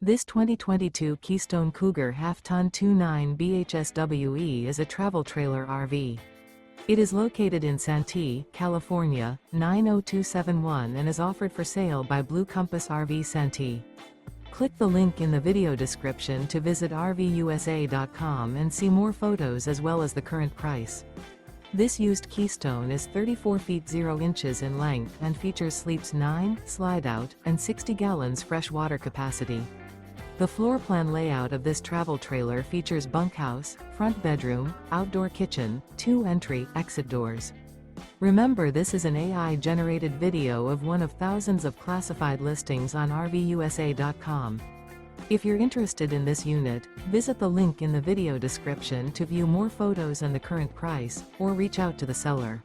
This 2022 Keystone Cougar Half-Ton 29 BHSWE is a travel trailer RV. It is located in Santee, California, 90271 and is offered for sale by Blue Compass RV Santee. Click the link in the video description to visit RVUSA.com and see more photos as well as the current price. This used Keystone is 34 feet 0 inches in length and features sleeps 9, slide-out, and 60 gallons fresh water capacity. The floor plan layout of this travel trailer features bunkhouse, front bedroom, outdoor kitchen, 2 entry/exit doors. Remember, this is an AI-generated video of one of thousands of classified listings on RVUSA.com. If you're interested in this unit, visit the link in the video description to view more photos and the current price, or reach out to the seller.